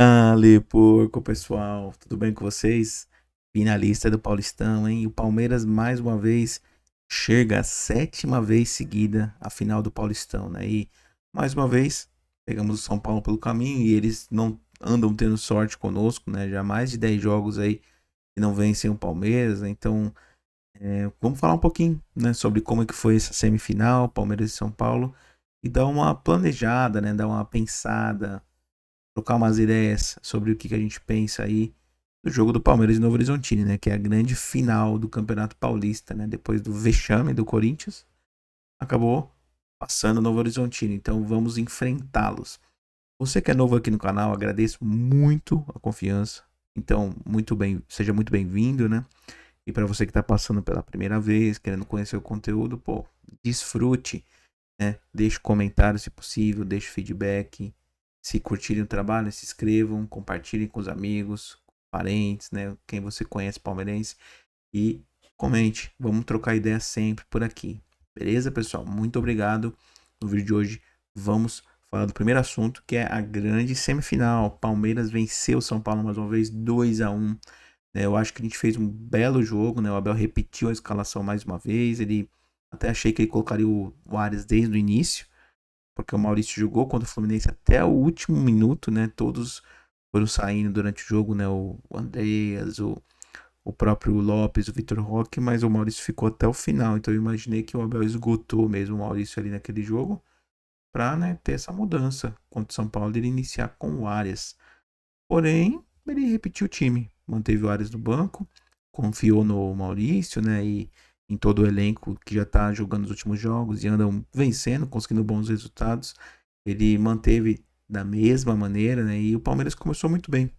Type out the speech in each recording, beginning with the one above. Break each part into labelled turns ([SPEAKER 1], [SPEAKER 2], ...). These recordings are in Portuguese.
[SPEAKER 1] Ale porco, pessoal, tudo bem com vocês? Finalista do Paulistão, hein? O Palmeiras mais uma vez chega a sétima vez seguida à final do Paulistão, né? E mais uma vez pegamos o São Paulo pelo caminho e eles não andam tendo sorte conosco, né? Já mais de 10 jogos aí que não vencem o Palmeiras, né? Então vamos falar um pouquinho, né, sobre como é que foi essa semifinal, Palmeiras e São Paulo, e dar uma planejada, né? Dar uma pensada, trocar umas ideias sobre o que a gente pensa aí do jogo do Palmeiras e Novo Horizontino, né? Que é a grande final do Campeonato Paulista, né? Depois do vexame do Corinthians, acabou passando o Novo Horizontino. Então vamos enfrentá-los. Você que é novo aqui no canal, agradeço muito a confiança. Então, muito bem, seja muito bem-vindo, né? E para você que está passando pela primeira vez, querendo conhecer o conteúdo, pô, desfrute, né? Deixe comentário se possível, deixe feedback. Se curtirem o trabalho, se inscrevam, compartilhem com os amigos, parentes, né? Quem você conhece palmeirense. E comente. Vamos trocar ideia sempre por aqui. Beleza, pessoal? Muito obrigado. No vídeo de hoje vamos falar do primeiro assunto, que é a grande semifinal. Palmeiras venceu o São Paulo mais uma vez, 2-1. Eu acho que a gente fez um belo jogo, né? O Abel repetiu a escalação mais uma vez. Ele até achei que ele colocaria o Ares desde o início, porque o Maurício jogou contra o Fluminense até o último minuto, né? Todos foram saindo durante o jogo, né? O Andreas, o próprio Lopes, o Vitor Roque, mas o Maurício ficou até o final. Então eu imaginei que o Abel esgotou mesmo o Maurício ali naquele jogo para, né, ter essa mudança contra o São Paulo, ele iniciar com o Arias. Porém, ele repetiu o time, manteve o Arias no banco, confiou no Maurício, né, e em todo o elenco que já está jogando os últimos jogos e andam vencendo, conseguindo bons resultados. Ele manteve da mesma maneira, né, e o Palmeiras começou muito bem.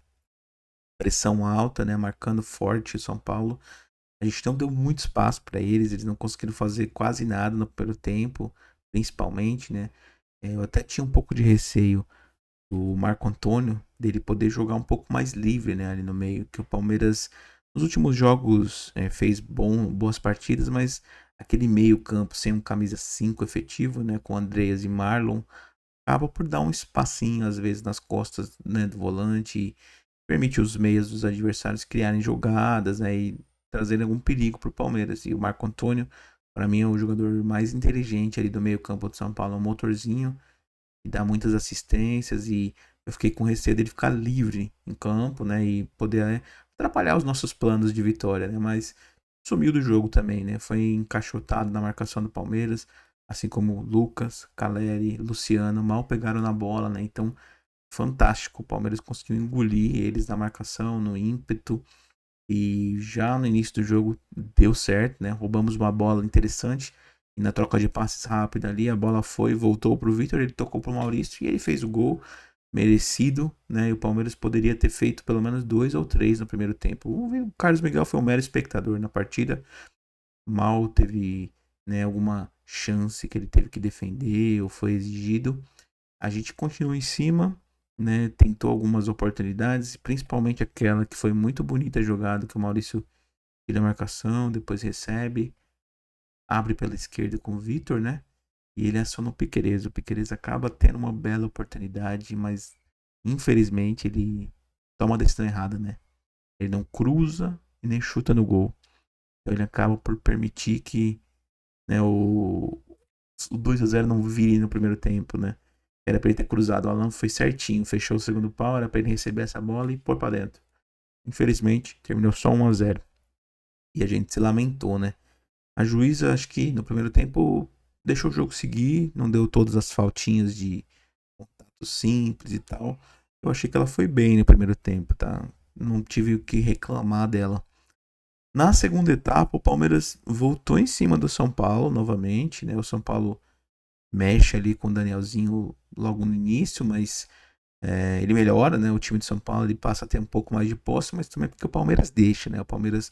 [SPEAKER 1] Pressão alta, né, marcando forte o São Paulo. A gente não deu muito espaço para eles não conseguiram fazer quase nada no primeiro tempo, principalmente, né. Eu até tinha um pouco de receio do Marco Antônio, dele poder jogar um pouco mais livre, né, ali no meio, que o Palmeiras nos últimos jogos fez boas partidas, mas aquele meio campo sem um camisa 5 efetivo, né, com Andreas e Marlon, acaba por dar um espacinho às vezes nas costas, né, do volante e permite os meias dos adversários criarem jogadas, né, e trazerem algum perigo para o Palmeiras. E o Marco Antônio, para mim, é o jogador mais inteligente ali do meio campo do São Paulo, é um motorzinho e dá muitas assistências e eu fiquei com receio dele ficar livre em campo, né, e poder atrapalhar os nossos planos de vitória, né, mas sumiu do jogo também, né, foi encaixotado na marcação do Palmeiras, assim como Lucas, Caleri, Luciano, mal pegaram na bola, né, então fantástico, o Palmeiras conseguiu engolir eles na marcação, no ímpeto, e já no início do jogo deu certo, né? Roubamos uma bola interessante. E na troca de passes rápida ali, a bola foi, voltou pro Vitor, ele tocou pro Maurício e ele fez o gol merecido, né? E o Palmeiras poderia ter feito pelo menos 2 ou 3 no primeiro tempo. O Carlos Miguel foi um mero espectador na partida, mal teve, né, alguma chance que ele teve que defender ou foi exigido. A gente continuou em cima, né? Tentou algumas oportunidades, principalmente aquela que foi muito bonita a jogada que o Maurício tira a marcação, depois recebe, abre pela esquerda com o Vitor, né? E ele aciona o Piquerez. O Piquerez acaba tendo uma bela oportunidade, mas infelizmente ele toma a decisão errada, né? Ele não cruza e nem chuta no gol. Então ele acaba por permitir que, né, o 2-0 não vire no primeiro tempo, né? Era pra ele ter cruzado. O Alan foi certinho, fechou o segundo pau, era pra ele receber essa bola e pôr pra dentro. Infelizmente, terminou só 1-0. E a gente se lamentou, né? A juíza, acho que no primeiro tempo, deixou o jogo seguir, não deu todas as faltinhas de contato simples e tal. Eu achei que ela foi bem no primeiro tempo, tá? Não tive o que reclamar dela. Na segunda etapa, o Palmeiras voltou em cima do São Paulo novamente, né? O São Paulo mexe ali com o Danielzinho logo no início, mas ele melhora, né? O time de São Paulo ele passa a ter um pouco mais de posse, mas também porque o Palmeiras deixa, né? O Palmeiras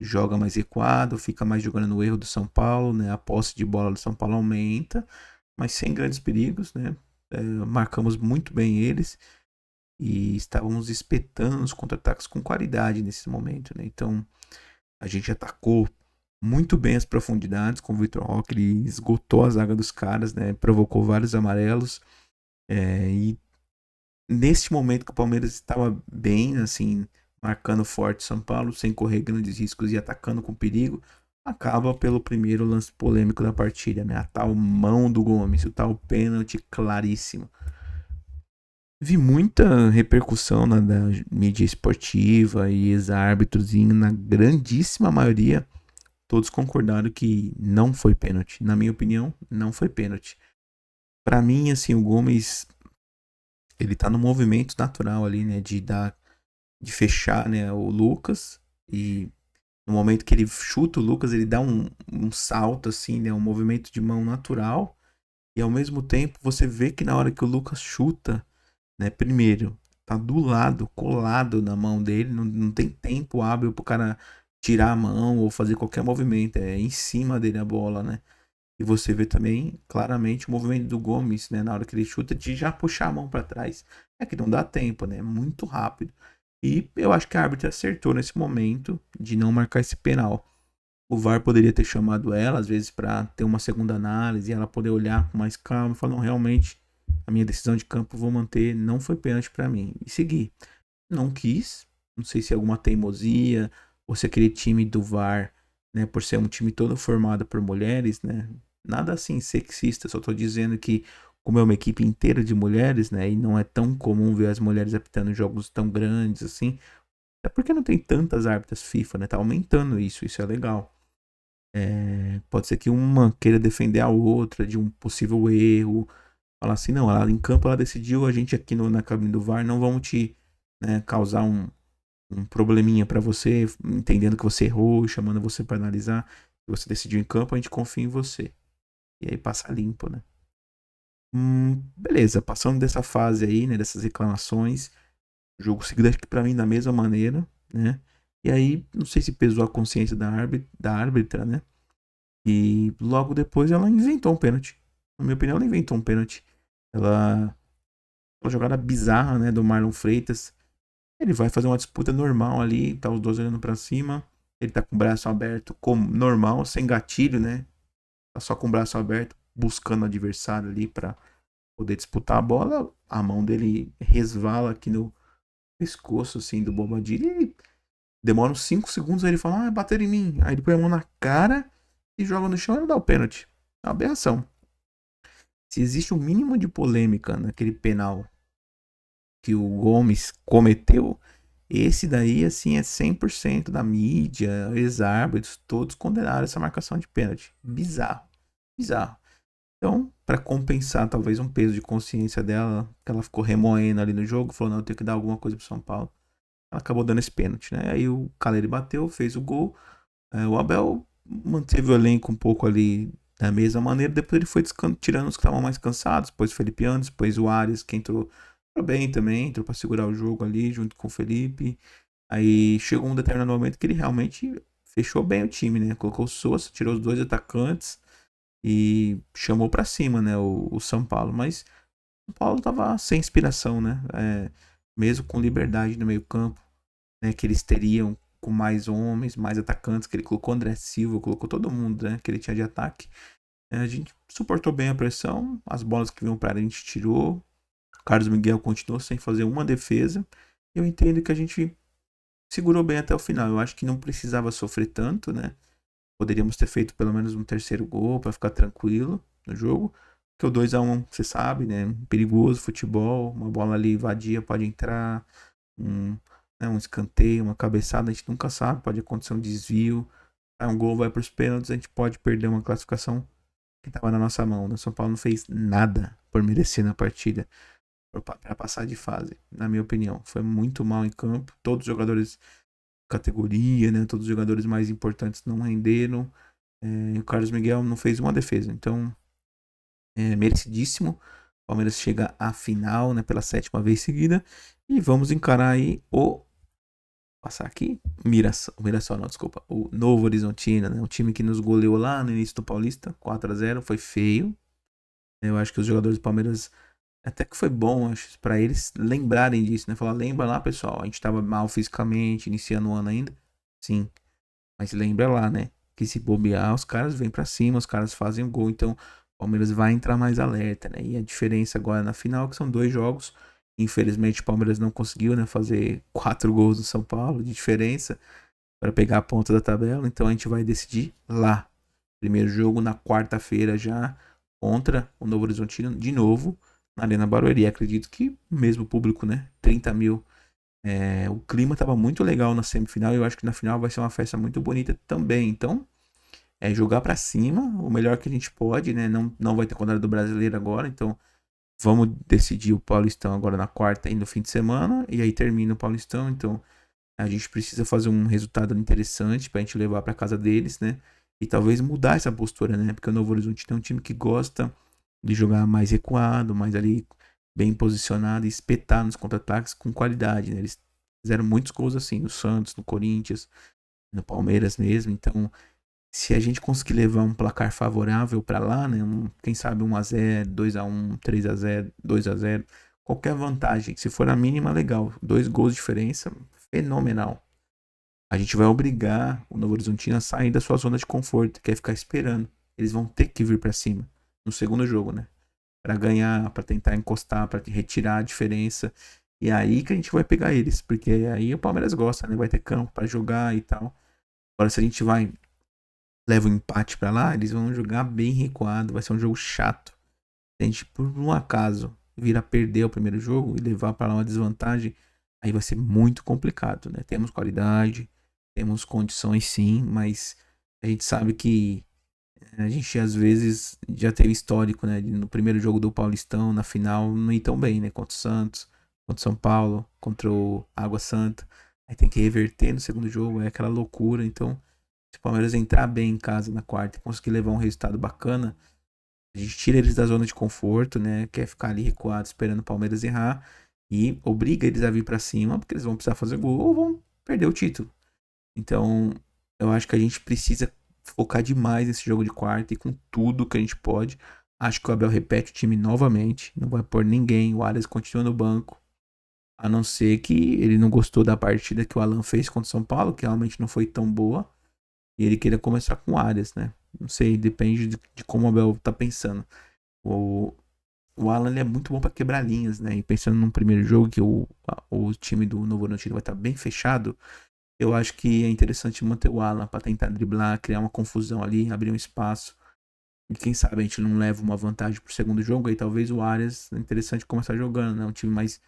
[SPEAKER 1] joga mais recuado, fica mais jogando no erro do São Paulo, né? A posse de bola do São Paulo aumenta, mas sem grandes perigos, né? Marcamos muito bem eles e estávamos espetando os contra-ataques com qualidade nesse momento, né? Então a gente atacou muito bem as profundidades com o Vitor Roque, ele esgotou a zaga dos caras, né? Provocou vários amarelos e neste momento que o Palmeiras estava bem, assim, marcando forte São Paulo, sem correr grandes riscos e atacando com perigo, acaba pelo primeiro lance polêmico da partida, né? A tal mão do Gomes, o tal pênalti claríssimo. Vi muita repercussão da mídia esportiva e ex-árbitros, e na grandíssima maioria, todos concordaram que não foi pênalti. Na minha opinião, não foi pênalti. Pra mim, assim, o Gomes, ele tá no movimento natural ali, né, de fechar, né, o Lucas, e no momento que ele chuta o Lucas, ele dá um salto, assim, né, um movimento de mão natural, e ao mesmo tempo você vê que na hora que o Lucas chuta, né, primeiro, tá do lado, colado na mão dele, não tem tempo hábil pro cara tirar a mão ou fazer qualquer movimento, é em cima dele a bola, né? E você vê também claramente o movimento do Gomes, né, na hora que ele chuta, de já puxar a mão para trás. É que não dá tempo, né? É muito rápido. E eu acho que a árbitra acertou nesse momento de não marcar esse penal. O VAR poderia ter chamado ela, às vezes, para ter uma segunda análise e ela poder olhar com mais calma e falar: não, realmente, a minha decisão de campo vou manter, não foi pênalti para mim. E seguir. Não quis, não sei se é alguma teimosia ou se aquele time do VAR, né, por ser um time todo formado por mulheres, né, nada assim sexista, só tô dizendo que como é uma equipe inteira de mulheres, né, e não é tão comum ver as mulheres apitando jogos tão grandes assim, é porque não tem tantas árbitras FIFA, né, tá aumentando isso é legal. Pode ser que uma queira defender a outra de um possível erro, falar assim, não, ela em campo ela decidiu, a gente aqui na cabine do VAR não vamos te, né, causar um probleminha pra você, entendendo que você errou, chamando você pra analisar, que você decidiu em campo, a gente confia em você. E aí passa limpo, né? Beleza, passando dessa fase aí, né, dessas reclamações, o jogo seguido acho que pra mim da mesma maneira, né? E aí, não sei se pesou a consciência da árbitra, né? E logo depois ela inventou um pênalti. Na minha opinião, ela inventou um pênalti. Ela, uma jogada bizarra, né, do Marlon Freitas. Ele vai fazer uma disputa normal ali, tá os dois olhando pra cima. Ele tá com o braço aberto, como normal, sem gatilho, né? Tá só com o braço aberto, buscando o adversário ali pra poder disputar a bola. A mão dele resvala aqui no pescoço, assim, do Bobadilha. E demora uns 5 segundos, aí ele fala, ah, bateram em mim. Aí ele põe a mão na cara e joga no chão e não dá o pênalti. É uma aberração. Se existe um mínimo de polêmica naquele penal que o Gomes cometeu, esse daí, assim, é 100% da mídia, ex-árbitros, todos condenaram essa marcação de pênalti. Bizarro, bizarro. Então, para compensar talvez um peso de consciência dela, que ela ficou remoendo ali no jogo, falou, não, eu tenho que dar alguma coisa pro São Paulo. Ela acabou dando esse pênalti, né? Aí o Caleri bateu, fez o gol. O Abel manteve o elenco um pouco ali da mesma maneira, depois ele foi tirando os que estavam mais cansados, depois o Felipe Anderson, depois o Arias, que entrou bem também, entrou para segurar o jogo ali junto com o Felipe. Aí chegou um determinado momento que ele realmente fechou bem o time, né? Colocou o Sousa, tirou os dois atacantes e chamou para cima, né? O São Paulo. Mas o São Paulo tava sem inspiração, né? Mesmo com liberdade no meio-campo, né? Que eles teriam com mais homens, mais atacantes, que ele colocou André Silva, colocou todo mundo, né? Que ele tinha de ataque. A gente suportou bem a pressão, as bolas que vinham para a gente tirou. O Carlos Miguel continuou sem fazer uma defesa. Eu entendo que a gente segurou bem até o final. Eu acho que não precisava sofrer tanto, né? Poderíamos ter feito pelo menos um terceiro gol para ficar tranquilo no jogo. Porque o 2-1, você sabe, né? Perigoso futebol, uma bola ali vadia pode entrar, um, né, um escanteio, uma cabeçada, a gente nunca sabe, pode acontecer um desvio. Aí um gol vai para os pênaltis, a gente pode perder uma classificação que estava na nossa mão. O São Paulo não fez nada por merecer na partida para passar de fase, na minha opinião. Foi muito mal em campo. Todos os jogadores de categoria, né? Todos os jogadores mais importantes não renderam. O Carlos Miguel não fez uma defesa. Então, merecidíssimo. O Palmeiras chega à final, né? Pela 7ª vez seguida. E vamos encarar aí o. Passar aqui. Mirassol não, desculpa. O Novo Horizontino, né? Um time que nos goleou lá no início do Paulista. 4-0. Foi feio. Eu acho que os jogadores do Palmeiras até que foi bom, acho, pra eles lembrarem disso, né? Falar, lembra lá, pessoal, a gente tava mal fisicamente, iniciando o ano ainda. Sim, mas lembra lá, né? Que se bobear, os caras vêm pra cima, os caras fazem o gol, então o Palmeiras vai entrar mais alerta, né? E a diferença agora na final é que são 2 jogos Infelizmente o Palmeiras não conseguiu, né, fazer 4 gols do São Paulo de diferença para pegar a ponta da tabela. Então a gente vai decidir lá. Primeiro jogo na quarta-feira já contra o Novo Horizontino de novo na Arena Barueri. Acredito que mesmo público, né? 30 mil. O clima estava muito legal na semifinal e eu acho que na final vai ser uma festa muito bonita também. Então é jogar para cima o melhor que a gente pode, né? Não vai ter rodada do Brasileiro agora, então vamos decidir o Paulistão agora na quarta e no fim de semana e aí termina o Paulistão. Então a gente precisa fazer um resultado interessante pra gente levar pra casa deles, né? E talvez mudar essa postura, né? Porque o Novo Horizonte é um time que gosta de jogar mais recuado, mais ali bem posicionado e espetar nos contra-ataques com qualidade, né? Eles fizeram muitos gols assim no Santos, no Corinthians, no Palmeiras mesmo. Então, se a gente conseguir levar um placar favorável pra lá, né? Quem sabe 1-0, 2-1, 3-0, 2-0, qualquer vantagem, se for a mínima, legal. 2 gols de diferença, fenomenal. A gente vai obrigar o Novo Horizontino a sair da sua zona de conforto, que é ficar esperando. Eles vão ter que vir pra cima no segundo jogo, né? Pra ganhar, pra tentar encostar, pra retirar a diferença. E é aí que a gente vai pegar eles, porque aí o Palmeiras gosta, né? Vai ter campo pra jogar e tal. Agora se a gente vai leva um empate pra lá, eles vão jogar bem recuado, vai ser um jogo chato. Se a gente por um acaso vir a perder o primeiro jogo e levar pra lá uma desvantagem, aí vai ser muito complicado, né? Temos qualidade, temos condições sim, mas a gente sabe que a gente às vezes já teve histórico, né? No primeiro jogo do Paulistão, na final, não ir tão bem, né? Contra o Santos, contra o São Paulo, contra o Água Santa. Aí tem que reverter no segundo jogo, é aquela loucura. Então, se o Palmeiras entrar bem em casa na quarta e conseguir levar um resultado bacana, a gente tira eles da zona de conforto, né? Quer ficar ali recuado esperando o Palmeiras errar e obriga eles a vir pra cima, porque eles vão precisar fazer gol ou vão perder o título. Então, eu acho que a gente precisa focar demais nesse jogo de quarta e com tudo que a gente pode. Acho que o Abel repete o time novamente, não vai pôr ninguém, o Arias continua no banco, a não ser que ele não gostou da partida que o Alan fez contra o São Paulo, que realmente não foi tão boa, e ele queira começar com o Arias, né? Não sei, depende de como o Abel tá pensando. O, o Alan ele é muito bom para quebrar linhas, né? E pensando num primeiro jogo que o time do Novo Horizontino vai estar bem fechado, eu acho que é interessante manter o Alan para tentar driblar, criar uma confusão ali, abrir um espaço. E quem sabe a gente não leva uma vantagem pro segundo jogo, aí talvez o Arias é interessante começar jogando, né? Um time mais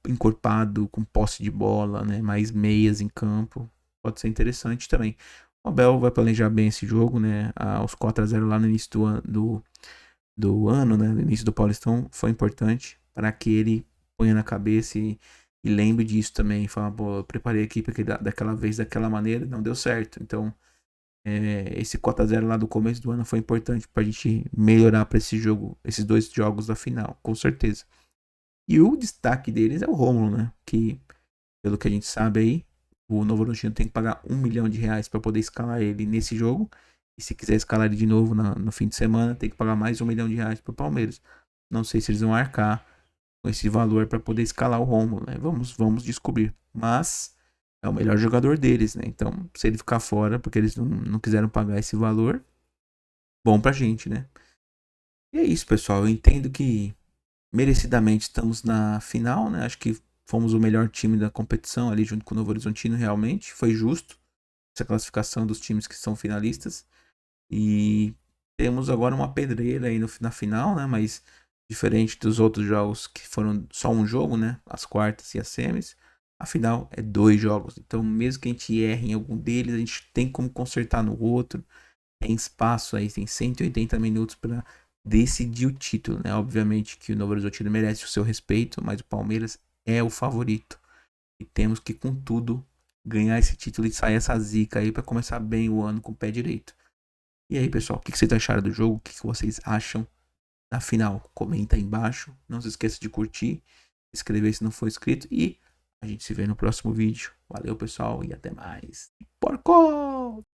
[SPEAKER 1] encorpado, com posse de bola, né? Mais meias em campo. Pode ser interessante também. O Abel vai planejar bem esse jogo, né? Os 4-0 lá no início do ano, né? No início do Paulistão, foi importante para que ele ponha na cabeça e lembre disso também. Fala, pô, eu preparei a equipe daquela vez, daquela maneira, não deu certo. Então, esse 4-0 lá do começo do ano foi importante pra gente melhorar para esse jogo, esses 2 jogos da final, com certeza. E o destaque deles é o Rômulo, né? Que, pelo que a gente sabe aí, o Novo Horizontino tem que pagar R$ 1 milhão para poder escalar ele nesse jogo. E se quiser escalar ele de novo no fim de semana, tem que pagar mais R$ 1 milhão pro Palmeiras. Não sei se eles vão arcar com esse valor para poder escalar o Rômulo, né? Vamos descobrir. Mas é o melhor jogador deles, né? Então, se ele ficar fora, porque eles não quiseram pagar esse valor, bom pra gente, né? E é isso, pessoal. Eu entendo que merecidamente estamos na final, né? Acho que fomos o melhor time da competição ali junto com o Novo Horizontino, realmente. Foi justo essa classificação dos times que são finalistas. E temos agora uma pedreira aí na final, né? Mas diferente dos outros jogos que foram só um jogo, né? As quartas e as semis. A final é 2 jogos. Então, mesmo que a gente erre em algum deles, a gente tem como consertar no outro. Tem espaço aí, tem 180 minutos para decidir o título, né? Obviamente que o Novo Horizontino merece o seu respeito, mas o Palmeiras é o favorito. E temos que, com tudo, ganhar esse título e sair essa zica aí para começar bem o ano com o pé direito. E aí, pessoal, o que vocês acharam do jogo? O que vocês acham da final? Comenta aí embaixo. Não se esqueça de curtir, escrever se não for inscrito e a gente se vê no próximo vídeo. Valeu, pessoal, e até mais. Porco!